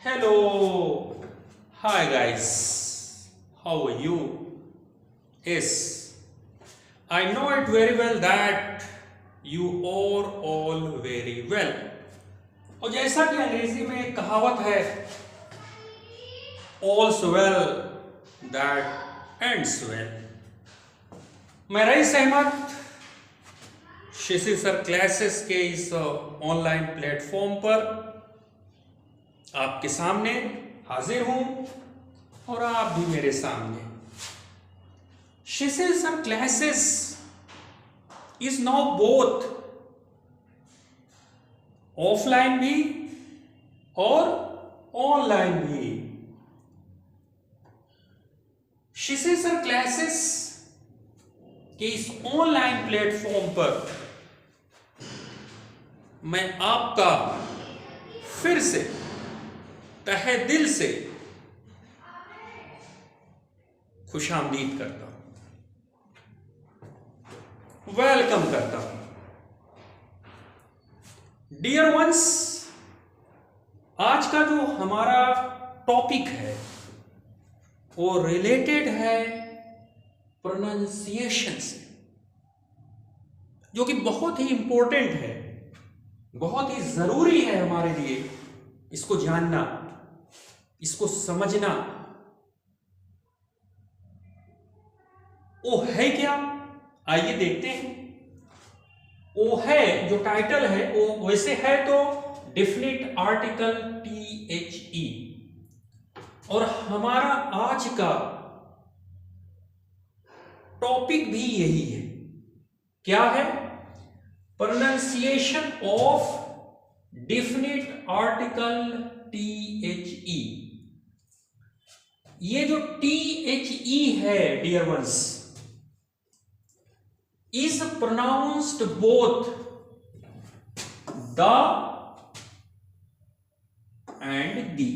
Hello. Hi guys. How are you? Yes. I know it very well that you are all very well. और जैसा कि अंग्रेजी में एक कहावत है, all's well that ends well. मैं रईस अहमद शिशि सर क्लासेस के इस ऑनलाइन प्लेटफॉर्म पर आपके सामने हाजिर हूं और आप भी मेरे सामने। Shishi sir classes is now both offline भी और ऑनलाइन भी। शिशि सर क्लासेस के इस ऑनलाइन प्लेटफॉर्म पर मैं आपका फिर से तहे दिल से खुशामदीद करता हूं, वेलकम करता हूं। डियर वंस, आज का जो हमारा टॉपिक है वो रिलेटेड है प्रोनाउंसिएशन से, जो कि बहुत ही इंपॉर्टेंट है, बहुत ही जरूरी है हमारे लिए इसको जानना, इसको समझना। वो है क्या, आइए देखते हैं। वो है, जो टाइटल है वो वैसे है तो डेफिनेट आर्टिकल THE, और हमारा आज का टॉपिक भी यही है। क्या है? Pronunciation of definite article THE। ये जो THE है dear ones, is pronounced both the and the।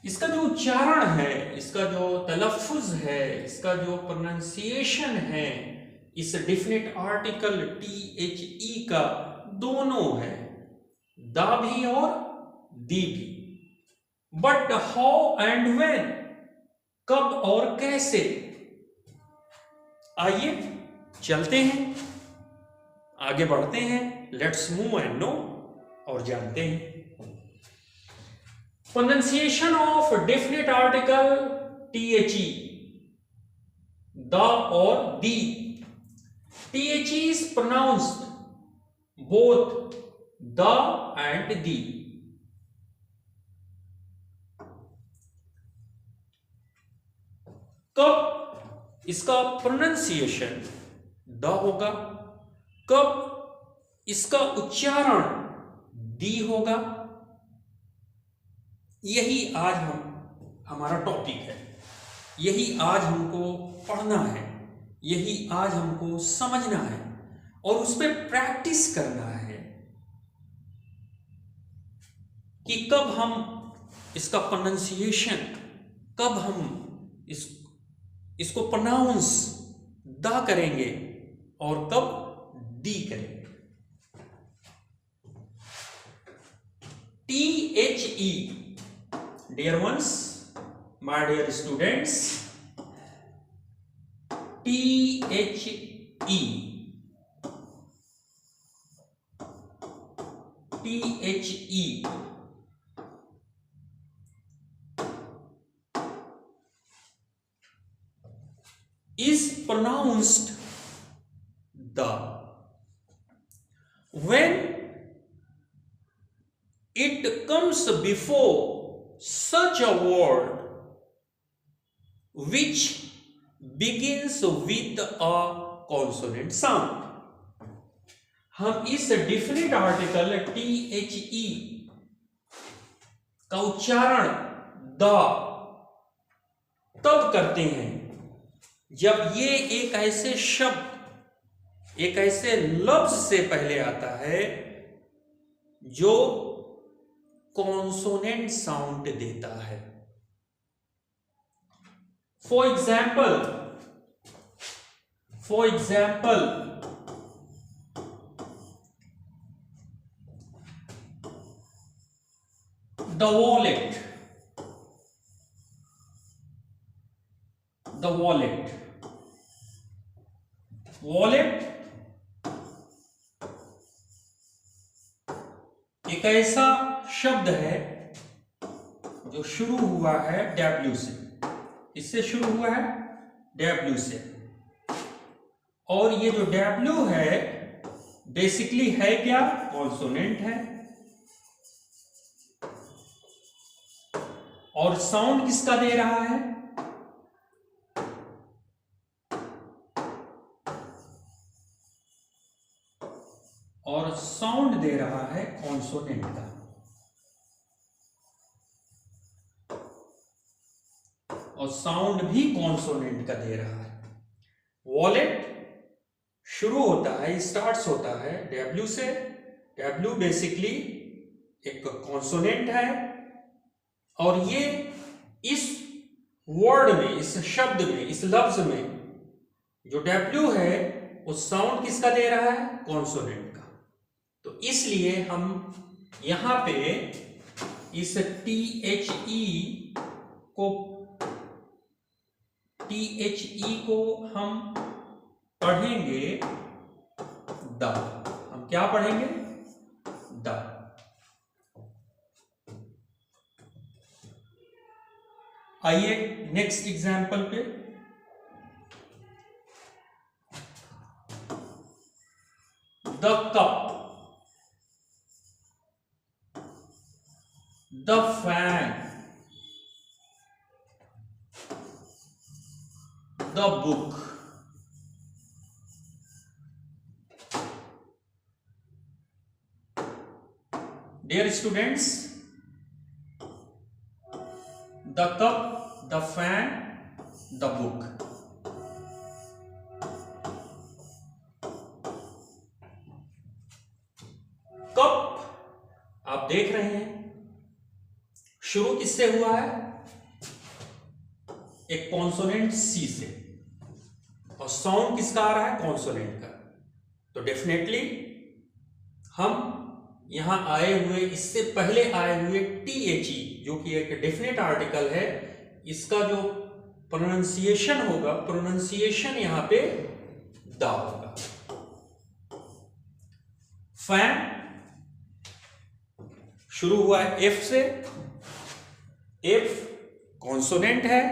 इसका जो उच्चारण है, इसका जो तलफ्फुज है, इसका जो प्रोनाउंसिएशन है इस डेफिनेट आर्टिकल THE का दोनों है, द भी और दी भी। बट हाउ एंड व्हेन, कब और कैसे, आइए चलते हैं, आगे बढ़ते हैं। लेट्स मूव एंड नो, और जानते हैं pronunciation of definite article THE, the और दी। THE is pronounced both the and the। कब इसका प्रोनाउंसिएशन द होगा, कब इसका उच्चारण दी होगा, यही आज हमारा टॉपिक है। यही आज हमको पढ़ना है, यही आज हमको समझना है और उस पर प्रैक्टिस करना है कि कब हम इसका प्रोनाउंसिएशन, कब हम इसको प्रोनाउंस द करेंगे और कब दी करेंगे। THE, dear ones, my dear students, THE is pronounced the when it comes before such a word which begins with a consonant sound। हम इस डेफिनेट आर्टिकल THE का उच्चारण द तब करते हैं जब ये एक ऐसे शब्द, एक ऐसे लफ्ज से पहले आता है जो कॉन्सोनेंट साउंड देता है। For example the wallet, the wallet, wallet एक ऐसा शब्द है जो शुरू हुआ है डब्ल्यू से, इससे शुरू हुआ है डब्ल्यू से, और ये जो डब्ल्यू है बेसिकली है क्या, कॉन्सोनेंट है, और साउंड किसका दे रहा है, और साउंड दे रहा है कॉन्सोनेंट का, और साउंड भी कॉन्सोनेंट का दे रहा है। वॉलेट शुरू होता है, स्टार्ट्स होता है डब्ल्यू से, डब्ल्यू बेसिकली एक कॉन्सोनेंट है, और ये इस वर्ड में, इस शब्द में, इस लफ्ज में जो डब्ल्यू है वो साउंड किसका दे रहा है, कॉन्सोनेंट का। तो इसलिए हम यहां पे इस THE को हम पढ़ेंगे द, हम क्या पढ़ेंगे, द। आइए नेक्स्ट एग्जाम्पल पे, the cup, the fan, the book, dear students, the cup, the fan, the book. Cup आप देख रहे हैं शुरू किससे हुआ है, एक कॉन्सोनेंट सी से, और साउंड किसका आ रहा है, कॉन्सोनेंट का। तो डेफिनेटली हम यहां आए हुए, इससे पहले आए हुए THE जो कि एक डेफिनेट आर्टिकल है, इसका जो प्रोनाउंसिएशन होगा, प्रोनाउंसिएशन यहां पे द होगा। फैन शुरू हुआ है एफ से, एफ कॉन्सोनेंट है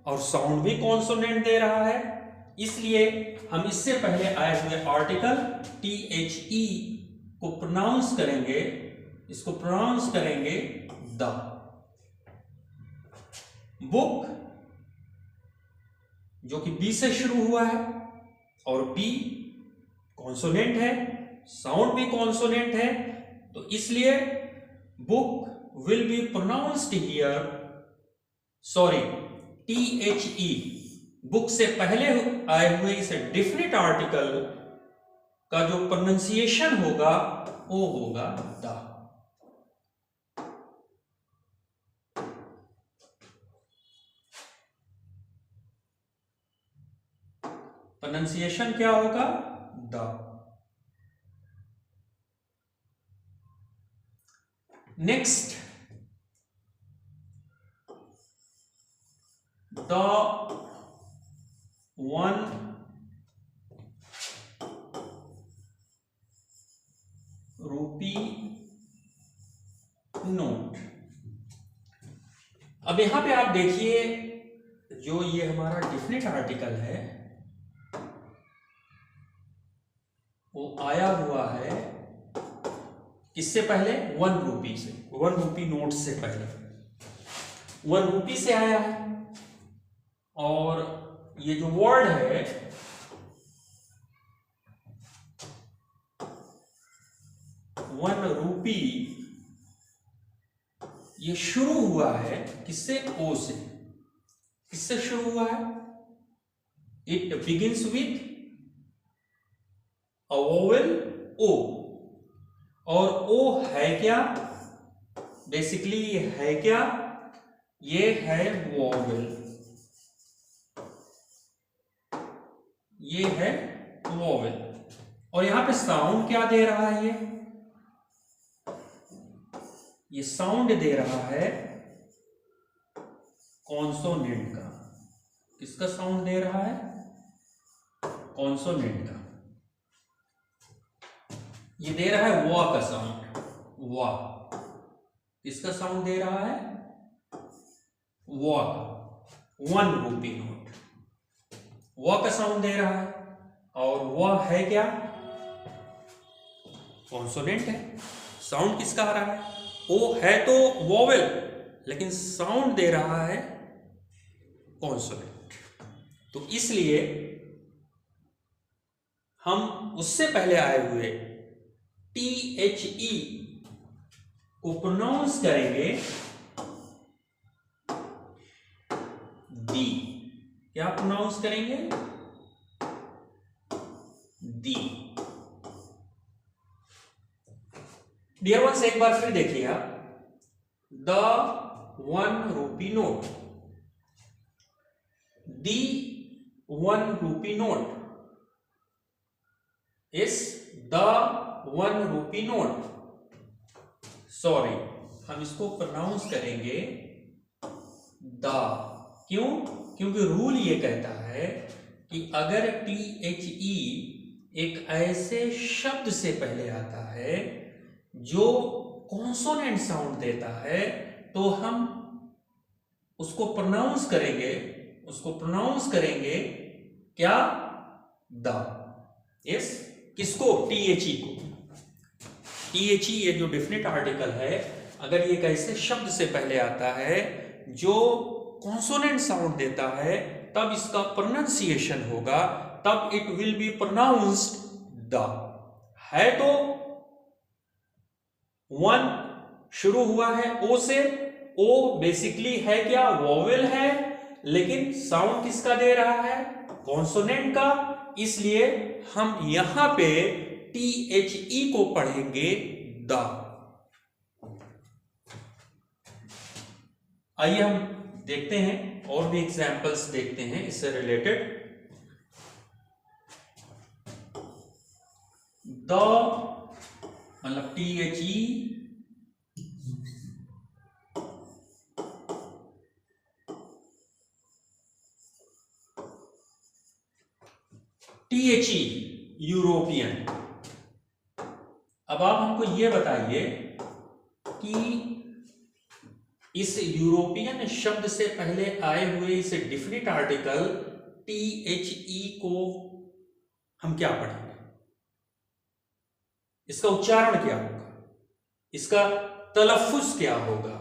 और साउंड भी कॉन्सोनेंट दे रहा है, इसलिए हम इससे पहले आए हुए आर्टिकल THE को प्रोनाउंस करेंगे, इसको प्रोनाउंस करेंगे द। बुक जो कि बी से शुरू हुआ है, और बी कॉन्सोनेंट है, साउंड भी कॉन्सोनेंट है, तो इसलिए book will be pronounced here, sorry THE, book से पहले आए हुए इस डेफिनेट आर्टिकल का जो प्रोनाउंसिएशन होगा वो होगा द। प्रोनाउंसिएशन क्या होगा, the. Next, the 1 rupee note. अब यहां पे आप देखिए, जो ये हमारा डेफिनेट आर्टिकल है वो आया हुआ है इससे पहले 1 रूपी से, 1 रूपी नोट से पहले 1 रूपी से आया है, और ये जो वर्ड है वन रूपी, ये शुरू हुआ है किससे, ओ से। किससे शुरू हुआ है, it begins with a vowel O, और ओ है क्या, बेसिकली ये है क्या, ये है वोवेल, ये है वोवेल। और यहां पे साउंड क्या दे रहा है, ये साउंड दे रहा है कॉन्सोनेंट का। किसका साउंड दे रहा है? कॉन्सोनेंट का। ये दे रहा है वा का साउंड, वा। किसका साउंड दे रहा है? वा का, 1 रूपी नोट, वा का साउंड दे रहा है। और वा है क्या? कॉन्सोनेंट है। साउंड किसका आ रहा है? ओ है तो वोवेल, लेकिन साउंड दे रहा है कॉन्सोनेंट। तो इसलिए हम उससे पहले आए हुए THE को प्रोनाउंस करेंगे दी। क्या प्रोनाउंस करेंगे? दी। डियर वंस, एक बार फिर देखिए आप, the 1 rupee note, the 1 rupee note is the 1 rupee note. Sorry, हम इसको प्रोनाउंस करेंगे द। क्यों? क्योंकि रूल ये कहता है कि अगर THE एक ऐसे शब्द से पहले आता है जो कॉन्सोनेंट साउंड देता है, तो हम उसको प्रोनाउंस करेंगे, क्या? द। यस, किसको? THE को। THE ये जो डेफिनेट आर्टिकल है, अगर ये एक ऐसे शब्द से पहले आता है जो कॉन्सोनेंट साउंड देता है, तब इसका प्रोनाउंसिएशन होगा, तब it will be pronounced the. है तो 1 शुरू हुआ है ओ से। ओ बेसिकली है क्या? वोवेल है, लेकिन साउंड किसका दे रहा है? कॉन्सोनेंट का। इसलिए हम यहां पे THE को पढ़ेंगे द। आइए हम देखते हैं, और भी एग्जाम्पल्स देखते हैं इससे रिलेटेड। द मतलब THE, THE यूरोपियन। अब आप हमको ये बताइए कि इस यूरोपियन शब्द से पहले आए हुए इस डिफिनिट आर्टिकल THE को हम क्या पढ़ेंगे? इसका उच्चारण क्या होगा? इसका तलफ्फुज क्या होगा?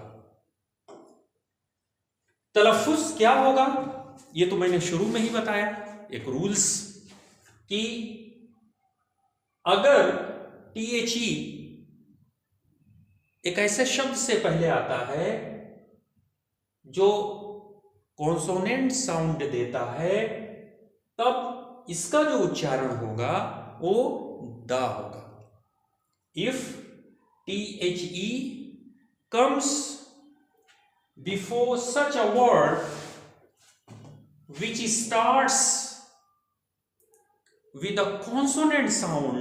तलफ्फुज क्या होगा? ये तो मैंने शुरू में ही बताया, एक रूल्स, कि अगर THE एक ऐसे शब्द से पहले आता है जो कॉन्सोनेंट साउंड देता है, तब इसका जो उच्चारण होगा वो द होगा। If THE comes before such a word which starts with a consonant sound,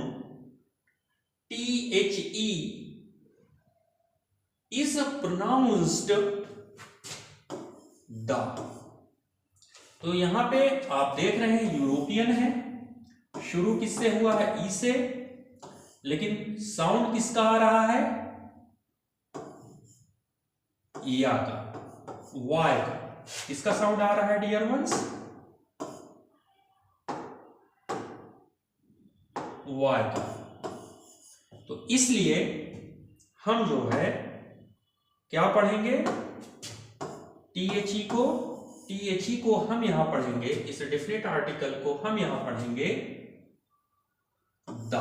THE is pronounced the. तो यहां पे आप देख रहे हैं यूरोपियन है, शुरू किससे हुआ है? ई से, लेकिन साउंड किसका आ रहा है? या का, वाई का। किसका साउंड आ रहा है डियर वंस? वाई का। तो इसलिए हम जो है क्या पढ़ेंगे? THE को हम यहां पढ़ेंगे, इस डेफिनेट आर्टिकल को हम यहां पढ़ेंगे the.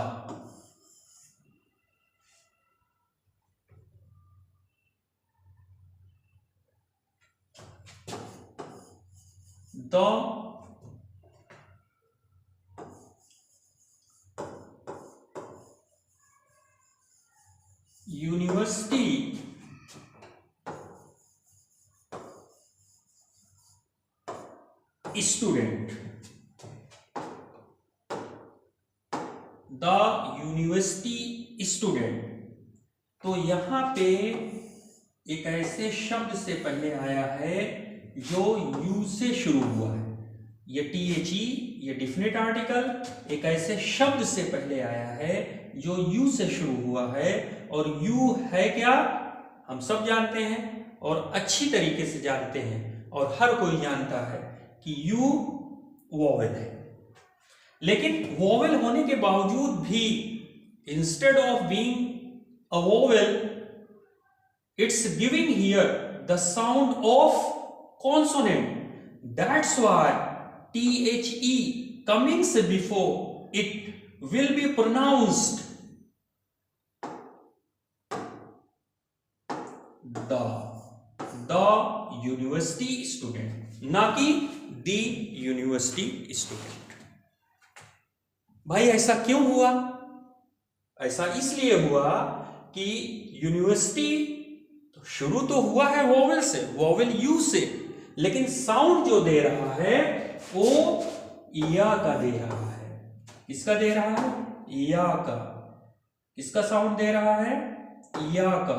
The university student, the university student. तो यहां पे एक ऐसे शब्द से पहले आया है जो यू से शुरू हुआ है। ये THE, ये डिफिनिट आर्टिकल एक ऐसे शब्द से पहले आया है जो यू से शुरू हुआ है। और यू है क्या, हम सब जानते हैं और अच्छी तरीके से जानते हैं और हर कोई जानता है कि यू वोवेल है। लेकिन वोवेल होने के बावजूद भी instead of being a vowel, it's giving here the sound of consonant. That's why THE coming before it will be pronounced the university student, ना कि the university student। भाई ऐसा क्यों हुआ? ऐसा इसलिए हुआ कि यूनिवर्सिटी शुरू तो हुआ है वोवेल से, वोवेल यू से, लेकिन साउंड जो दे रहा है वो या का दे रहा है। किसका दे रहा है? या का। किसका साउंड दे रहा है? या का।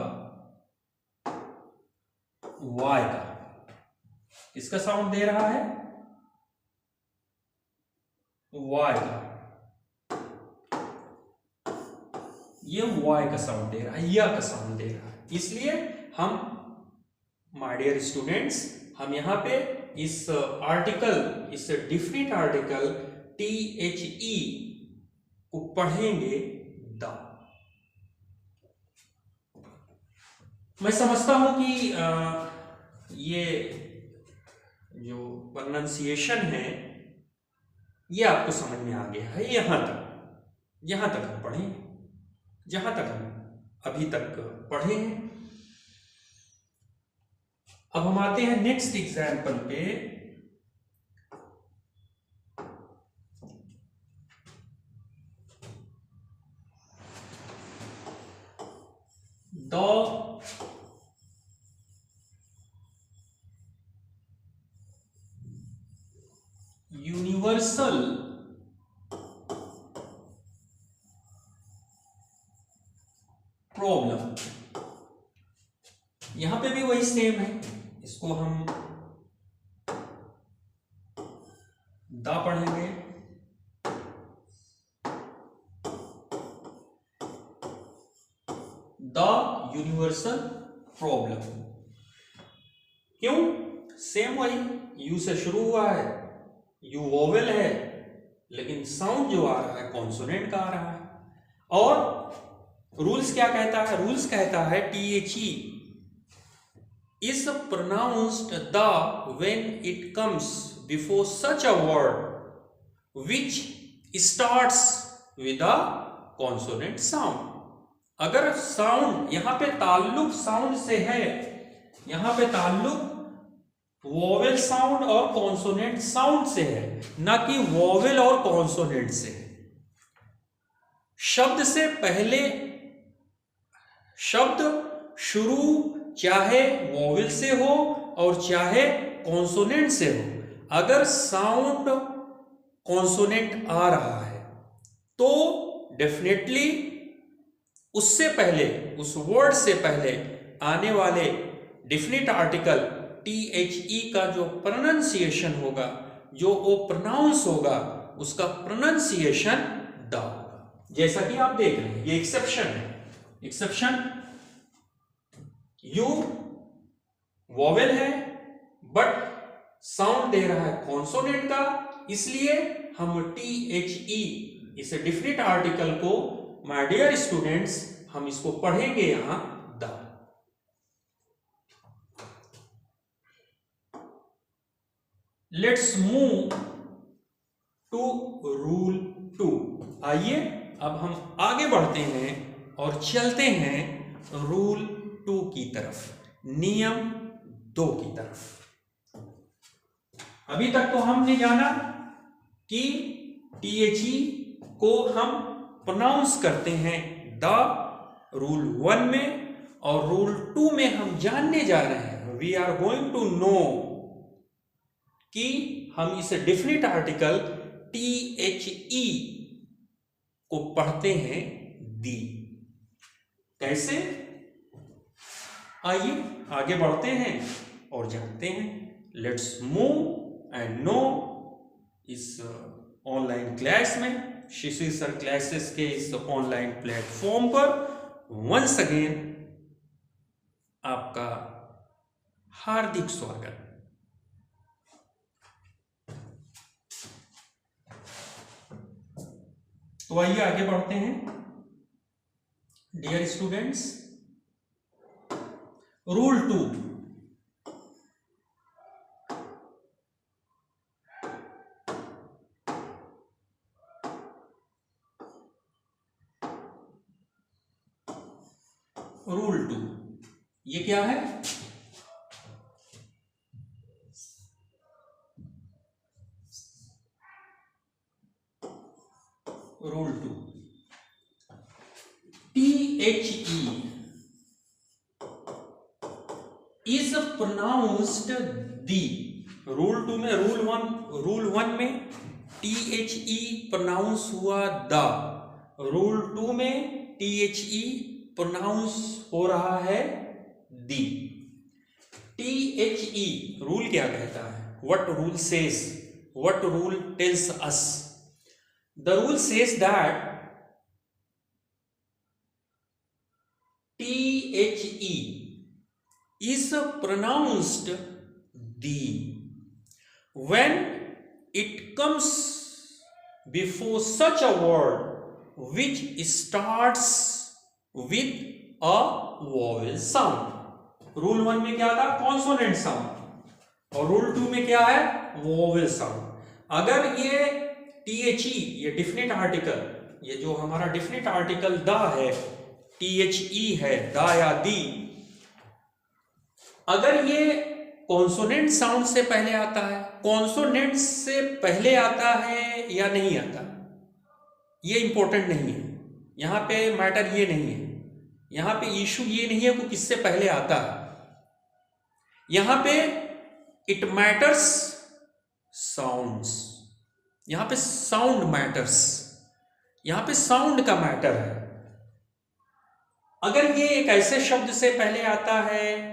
वाई का। किसका साउंड दे रहा है? वाई का। ये वाई का साउंड दे रहा है, या का साउंड दे रहा है। इसलिए हम माय डियर स्टूडेंट्स, हम यहां पे इस आर्टिकल, इस डिफिनिट आर्टिकल THE को पढ़ेंगे द। मैं समझता हूं कि ये जो प्रोनंसिएशन है ये आपको समझ में आ गया है। यहां तक हम पढ़े, जहां तक हम अभी तक पढ़े हैं। अब हम आते हैं नेक्स्ट एग्जाम्पल पे। The universal problem. यहां पे भी वही सेम है, इसको हम द पढ़ेंगे। The universal problem. क्यों? सेम वही, यू से शुरू हुआ है, यू वोवेल है, लेकिन साउंड जो आ रहा है कॉन्सोनेंट का आ रहा है। और रूल्स क्या कहता है? रूल्स कहता है THE is pronounced the when it comes before such a word which starts with a consonant sound। अगर साउंड यहां पे ताल्लुक साउंड से है, यहां पे ताल्लुक वोवेल साउंड और कॉन्सोनेंट साउंड से है, ना कि वोवेल और कॉन्सोनेंट से है। शब्द से पहले शब्द शुरू चाहे वोवेल से हो और चाहे कॉन्सोनेंट से हो, अगर साउंड कॉन्सोनेंट आ रहा है तो डेफिनेटली उससे पहले, उस वर्ड से पहले आने वाले डिफिनिट आर्टिकल THE का जो प्रोनंसिएशन होगा, जो वो प्रोनाउंस होगा, उसका प्रोनंसिएशन द होगा। जैसा कि आप देख रहे हैं, ये एक्सेप्शन है। एक्सेप्शन, यू वोवेल है बट साउंड दे रहा है कॉन्सोनेंट का, इसलिए हम THE इस डिफिनिट आर्टिकल को, माय डियर स्टूडेंट्स, हम इसको पढ़ेंगे यहां the. Let's move to rule 2। आइए अब हम आगे बढ़ते हैं और चलते हैं रूल 2 की तरफ, नियम 2 की तरफ। अभी तक तो हमने जाना कि THE को हम प्रोनाउंस करते हैं द रूल 1 में, और रूल 2 में हम जानने जा रहे हैं, we are going to know कि हम इस डेफिनिट आर्टिकल THE को पढ़ते हैं दी। कैसे? आइए आगे बढ़ते हैं और जानते हैं। लेट्स मूव एंड नो इस ऑनलाइन क्लास में, शिशु सर क्लासेस के इस ऑनलाइन प्लेटफॉर्म पर वंस अगेन आपका हार्दिक स्वागत। तो आइए आगे बढ़ते हैं। डियर स्टूडेंट्स, रूल 2, रूल 2 ये क्या है? Rule 2, THE is pronounced the। Rule 2 में रूल 1 में THE प्रोनाउंस हुआ द, रूल 2 में THE प्रोनाउंस हो रहा है दी। THE रूल क्या कहता है? What rule says? What rule tells us? The rule says that THE is pronounced the when it comes before such a word which starts with a vowel sound। Rule 1 में क्या था? Consonant sound, और rule 2 में क्या है? Vowel sound. अगर ये THE, ये डिफिनिट आर्टिकल, ये जो हमारा डिफिनिट आर्टिकल द है, THE है, द या दी, अगर ये कॉन्सोनेंट साउंड से पहले आता है, कॉन्सोनेंट से पहले आता है या नहीं आता, ये इंपॉर्टेंट नहीं है। यहां पे मैटर ये नहीं है, यहां पे इशू ये नहीं है कि किससे पहले आता है। यहां पे इट मैटर्स साउंड्स, यहां पे साउंड मैटर्स, यहां पे साउंड का मैटर है। अगर ये एक ऐसे शब्द से पहले आता है,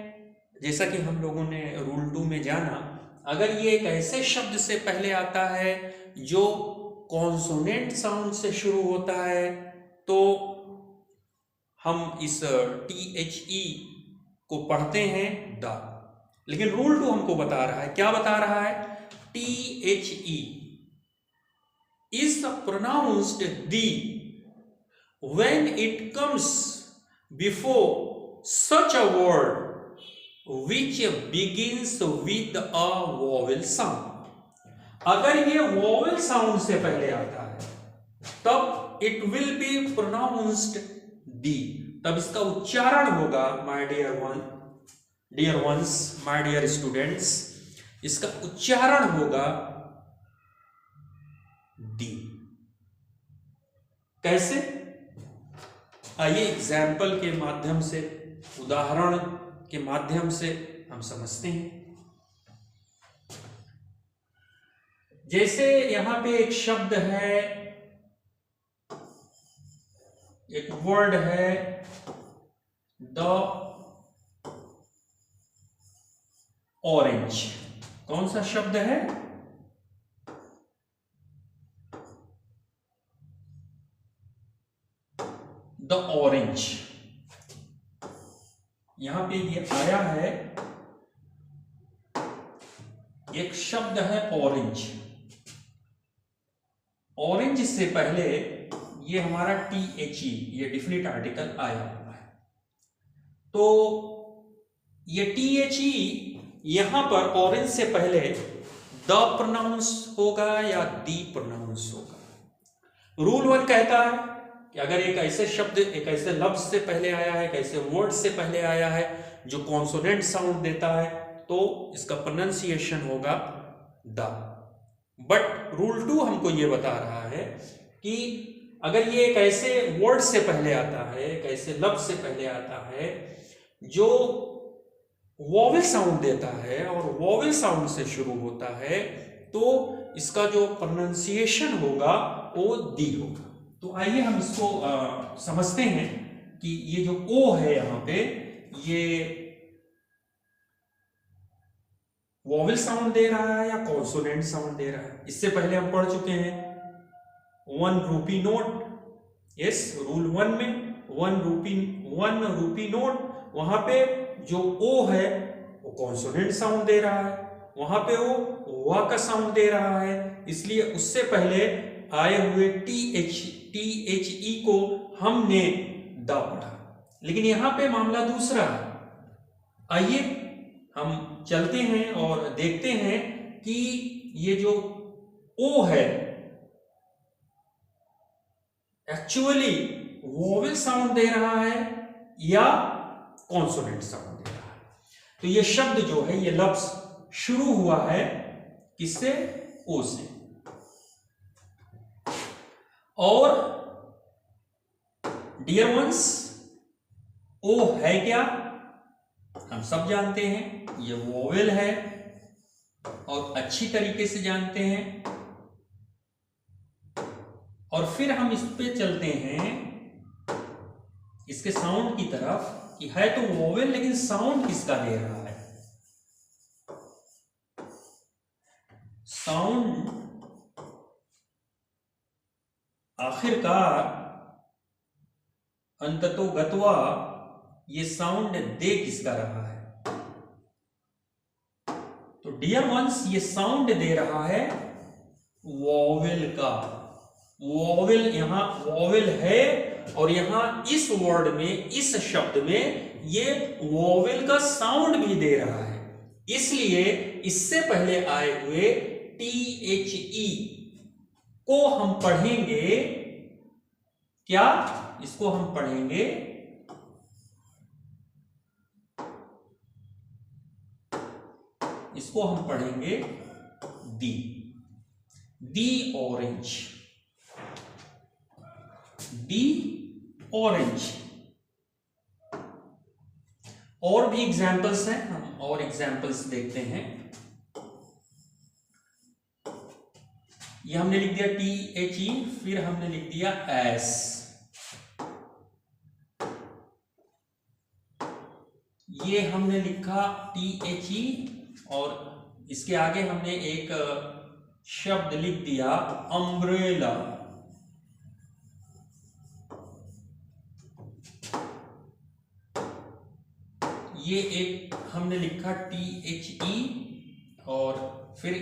जैसा कि हम लोगों ने रूल 2 में जाना, अगर ये एक ऐसे शब्द से पहले आता है जो कॉन्सोनेंट साउंड से शुरू होता है, तो हम इस THE को पढ़ते हैं द। लेकिन रूल 2 हमको बता रहा है, क्या बता रहा है? THE is pronounced the when it comes before such a word which begins with a vowel sound। अगर ये vowel sound से पहले आता है तब it will be pronounced the, तब इसका उच्चारण होगा my dear ones, my dear students, इसका उच्चारण होगा दी। कैसे? आइए एग्जाम्पल के माध्यम से, उदाहरण के माध्यम से हम समझते हैं। जैसे यहां पे एक शब्द है, एक वर्ड है द ऑरेंज। कौन सा शब्द है? The orange. यहां पे ये आया है, एक शब्द है ऑरेंज। ऑरेंज से पहले ये हमारा THE, ये डिफिनिट आर्टिकल आया हुआ है। तो ये THE यहां पर ऑरेंज से पहले द प्रोनाउंस होगा या दी प्रोनाउंस होगा। रूल 1 कहता है कि अगर एक ऐसे शब्द, एक ऐसे लफ्ज से पहले आया है, एक ऐसे वर्ड से पहले आया है जो कॉन्सोनेंट साउंड देता है, तो इसका प्रोनाउंसिएशन होगा द। बट रूल 2 हमको ये बता रहा है कि अगर ये एक ऐसे वर्ड से पहले आता है, एक ऐसे लफ्ज से पहले आता है जो वोवेल साउंड देता है और वोवेल साउंड से शुरू होता है, तो इसका जो प्रोनाउंसिएशन होगा वो दी होगा। तो आइए हम इसको समझते हैं कि ये जो ओ है यहाँ पे, ये वॉवेल साउंड दे रहा है या कॉन्सोनेंट साउंड दे रहा है। इससे पहले हम पढ़ चुके हैं 1 रूपी नोट, यस, रूल 1 में 1 रूपी नोट, वहां पे जो ओ है वो कॉन्सोनेंट साउंड दे रहा है, वहां पे वो वा का साउंड दे रहा है, इसलिए उससे पहले आए हुए THE को हमने द पढ़ा। लेकिन यहां पे मामला दूसरा है। आइए हम चलते हैं और देखते हैं कि ये जो ओ है एक्चुअली वोवेल साउंड दे रहा है या कॉन्सोनेंट साउंड दे रहा है। तो ये शब्द जो है, ये लफ्ज शुरू हुआ है किससे? ओ से। और डियर वंस, ओ है क्या? हम सब जानते हैं ये वोवेल है और अच्छी तरीके से जानते हैं। और फिर हम इस पे चलते हैं इसके साउंड की तरफ कि है तो वोवेल, लेकिन साउंड किसका दे रहा है? साउंड आखिरकार अंततो गत्वा ये साउंड दे किसका रहा है? तो डियर वंस, ये साउंड दे रहा है वोवेल का। वोवेल, यहां वोवेल है और यहां इस वर्ड में, इस शब्द में ये वोवेल का साउंड भी दे रहा है। इसलिए इससे पहले आए हुए THE को हम पढ़ेंगे क्या? इसको हम पढ़ेंगे दी ऑरेंज, दी ऑरेंज। और भी एग्जाम्पल्स हैं, हम और एग्जाम्पल्स देखते हैं। ये हमने लिख दिया THE, फिर हमने लिख दिया S। ये हमने लिखा THE और इसके आगे हमने एक शब्द लिख दिया अम्ब्रेला। ये एक हमने लिखा THE और फिर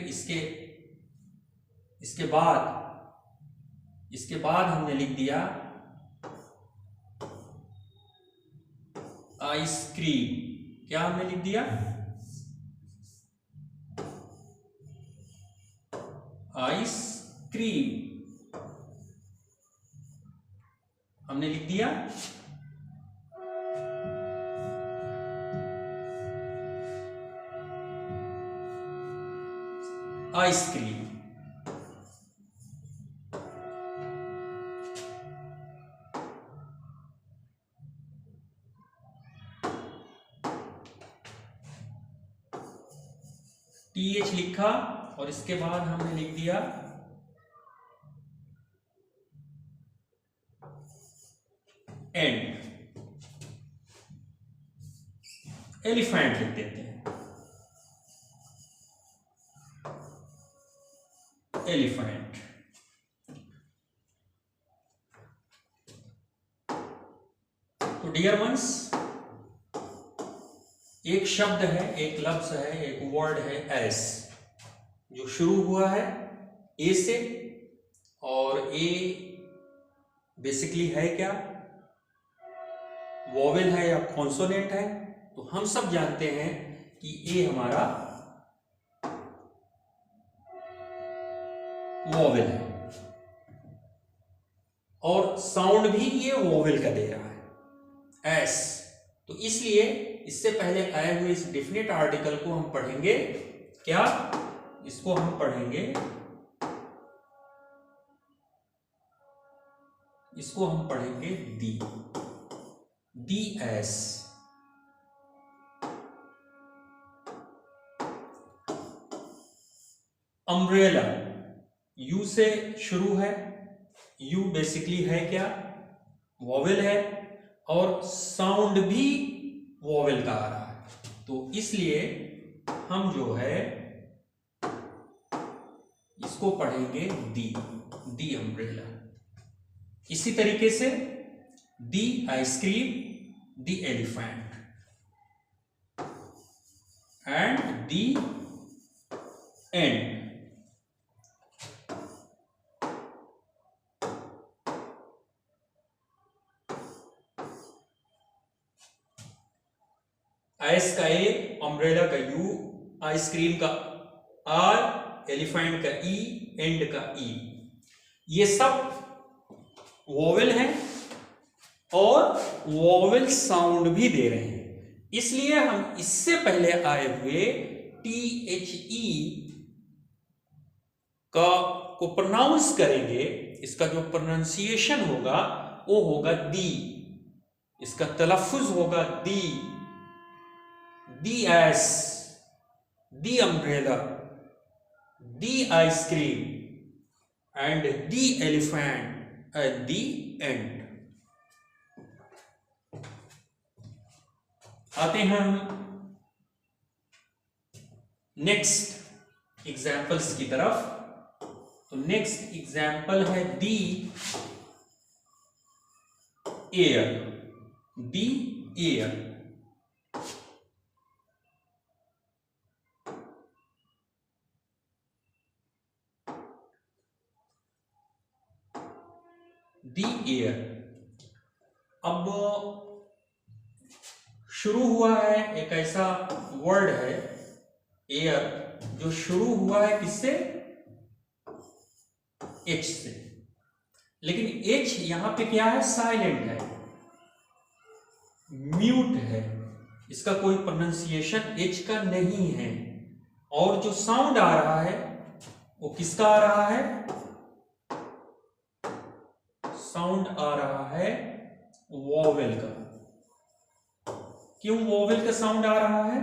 इसके बाद हमने लिख दिया आइसक्रीम। क्या हमने लिख दिया? आइसक्रीम हमने लिख दिया। आइसक्रीम। TH लिखा और इसके बाद हमने लिख दिया एंड। एलिफेंट लिख देते हैं, एलिफेंट। तो डियर वंस, एक शब्द है, एक लफ्ज है, एक वर्ड है एस, जो शुरू हुआ है ए से। और ए बेसिकली है क्या? वोवेल है या कॉन्सोनेंट है? तो हम सब जानते हैं कि ए हमारा वोवेल है और साउंड भी ये वोवेल का दे रहा है, एस। तो इसलिए इससे पहले आए हुए इस डेफिनेट आर्टिकल को हम पढ़ेंगे क्या? इसको हम पढ़ेंगे, दी एस। अम्ब्रेला यू से शुरू है। यू बेसिकली है क्या? वोवेल है और साउंड भी वोवेल का आ रहा है। तो इसलिए हम जो है इसको पढ़ेंगे दी अम्ब्रेला। इसी तरीके से the ice cream, the elephant and the end. Ice का ए, अम्ब्रेला का यू, आइसक्रीम का आर, एलिफेंट का ई, एंड का ई। ये सब वोवेल हैं और वोवेल साउंड भी दे रहे हैं। इसलिए हम इससे पहले आए हुए THE को प्रोनाउंस करेंगे। इसका जो प्रोनाउंसिएशन होगा वो होगा दी। इसका तलफ्फुज होगा the S, the umbrella, the ice cream and the elephant at the end. आते हैं हम नेक्स्ट एग्जाम्पल्स की तरफ। तो नेक्स्ट एग्जाम्पल है दी एयर, दी एयर। दी एयर। अब शुरू हुआ है एक ऐसा वर्ड है एयर जो शुरू हुआ है किससे? एच से। लेकिन एच यहां पे क्या है? साइलेंट है, म्यूट है। इसका कोई प्रोनाउंसिएशन एच का नहीं है। और जो साउंड आ रहा है वो किसका आ रहा है? साउंड आ रहा है वोवेल का। क्यों वोवेल का साउंड आ रहा है?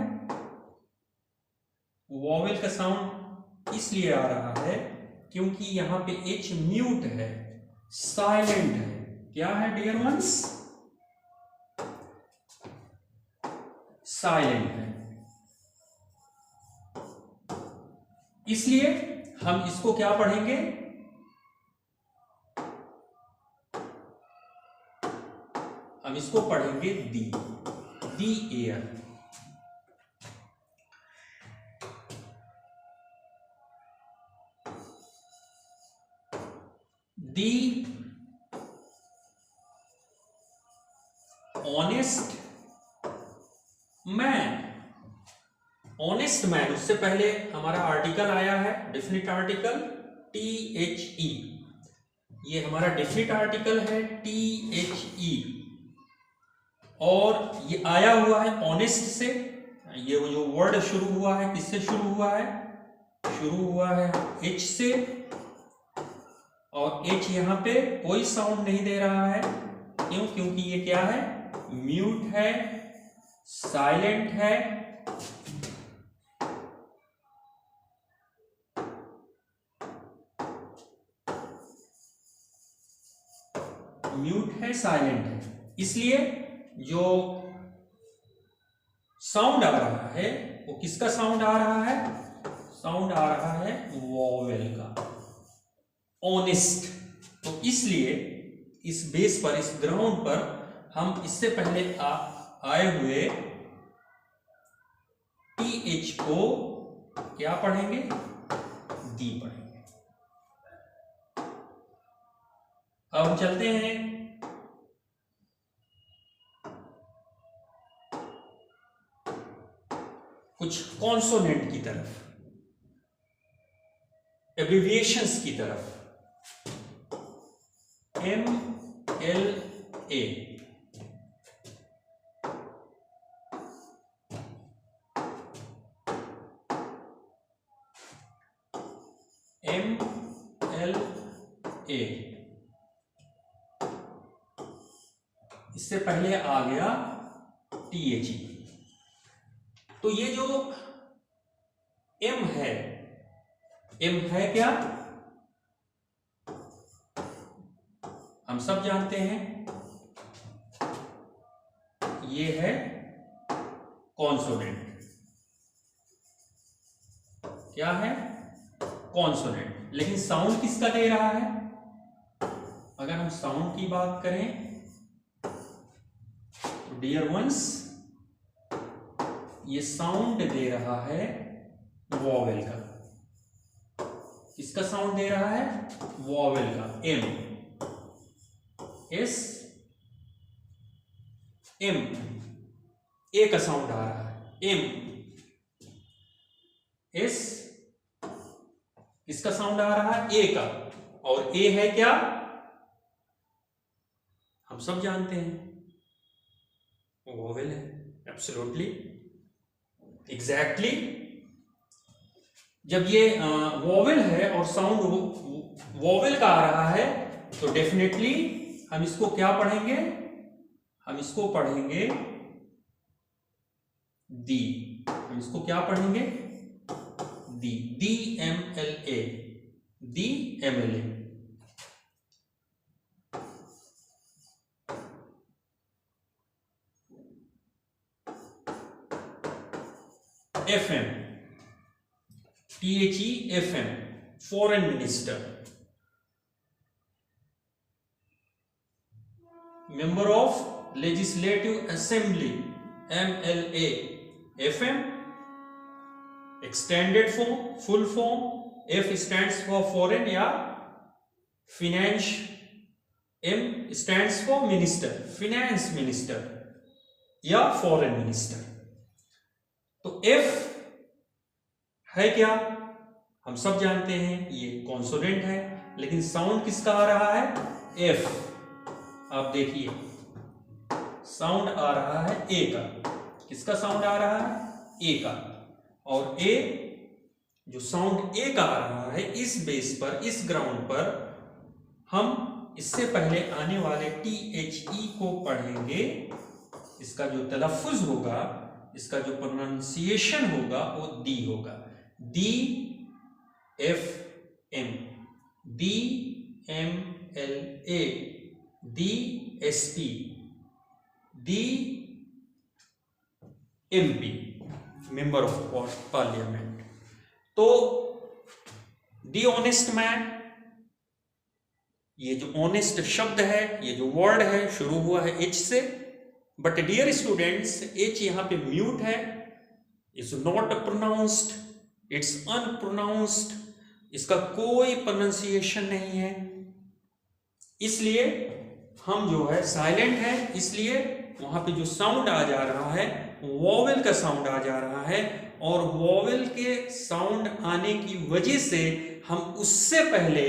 वोवेल का साउंड इसलिए आ रहा है क्योंकि यहां पे एच म्यूट है, साइलेंट है। क्या है डियर वंस? साइलेंट है। इसलिए हम इसको क्या पढ़ेंगे? हम इसको पढ़ेंगे दी एयर। दी ऑनेस्ट मैन। ऑनेस्ट मैन, उससे पहले हमारा आर्टिकल आया है, डेफिनिट आर्टिकल THE। ये हमारा डेफिनिट आर्टिकल है THE और ये आया हुआ है ऑनेस्ट से। ये जो वर्ड शुरू हुआ है किससे शुरू हुआ है? शुरू हुआ है H से। और H यहां पे कोई साउंड नहीं दे रहा है। क्यों? क्योंकि ये क्या है? म्यूट है, साइलेंट है। म्यूट है, साइलेंट है। इसलिए जो साउंड आ रहा है वो किसका साउंड आ रहा है? साउंड आ रहा है वोवेल का, ऑनेस्ट। तो इसलिए इस बेस पर, इस ग्राउंड पर हम इससे पहले आए हुए TH को क्या पढ़ेंगे? दी पढ़ेंगे। अब हम चलते हैं कुछ कॉन्सोनेंट की तरफ, एब्रिविएशंस की तरफ। MLA, MLA। इससे पहले आ गया THE। तो ये जो M है क्या? हम सब जानते हैं ये है कॉन्सोनेंट। क्या है? कॉन्सोनेंट। लेकिन साउंड किसका दे रहा है? अगर हम साउंड की बात करें तो डियर वंस, ये साउंड दे रहा है वॉवेल का। किसका साउंड दे रहा है? वॉवेल का। एम, एस, एम, ए का साउंड आ रहा है। एम, एस, इसका साउंड आ रहा है ए का। और ए है क्या? हम सब जानते हैं वोवेल है। Absolutely, exactly. जब ये वोवेल है और साउंड वोवेल का आ रहा है तो डेफिनेटली हम इसको क्या पढ़ेंगे? हम इसको पढ़ेंगे दी। हम इसको क्या पढ़ेंगे? The. D M L A, the M L A. F M, THEFM, foreign minister, member of legislative assembly, MLA। FM, extended form, full form. F stands for foreign या finance, M stands for minister, finance minister या foreign minister. तो F है क्या? हम सब जानते हैं ये कॉन्सोनेंट है। लेकिन साउंड किसका आ रहा है? F। आप देखिए साउंड आ रहा है ए का। किसका साउंड आ रहा है? ए का। और ए, जो साउंड ए का आ रहा है, इस बेस पर, इस ग्राउंड पर हम इससे पहले आने वाले THE को पढ़ेंगे। इसका जो तलफ़ुज़ होगा, इसका जो प्रोनाउंसिएशन होगा वो दी होगा। The F M, the M L A, the S P, the MP, member of parliament. तो दी ऑनेस्ट मैन, ये जो ऑनेस्ट शब्द है, ये जो वर्ड है, शुरू हुआ है H से। बट डियर स्टूडेंट्स, H यहां पे म्यूट है, इज नॉट प्रोनाउंस्ड, इट्स अनप्रोनाउंस्ड, इसका कोई प्रोनाउंसिएशन नहीं है। इसलिए हम जो है साइलेंट है, इसलिए वहां पे जो साउंड आ जा रहा है वोवेल का साउंड आ जा रहा है। और वोवेल के साउंड आने की वजह से हम उससे पहले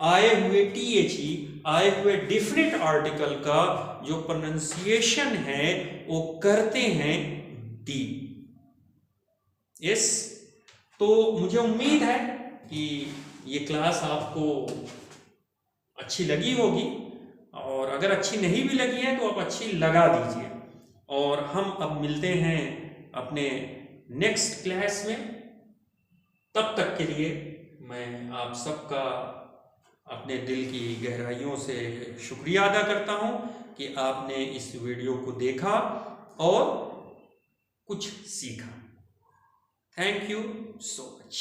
आए हुए THE, आए हुए डिफरेंट आर्टिकल का जो प्रोनाउंसिएशन है वो करते हैं डी। यस, तो मुझे उम्मीद है कि ये क्लास आपको अच्छी लगी होगी, और अगर अच्छी नहीं भी लगी है तो आप अच्छी लगा दीजिए। और हम अब मिलते हैं अपने नेक्स्ट क्लास में। तब तक के लिए मैं आप सबका अपने दिल की गहराइयों से शुक्रिया अदा करता हूं कि आपने इस वीडियो को देखा और कुछ सीखा। Thank you so much.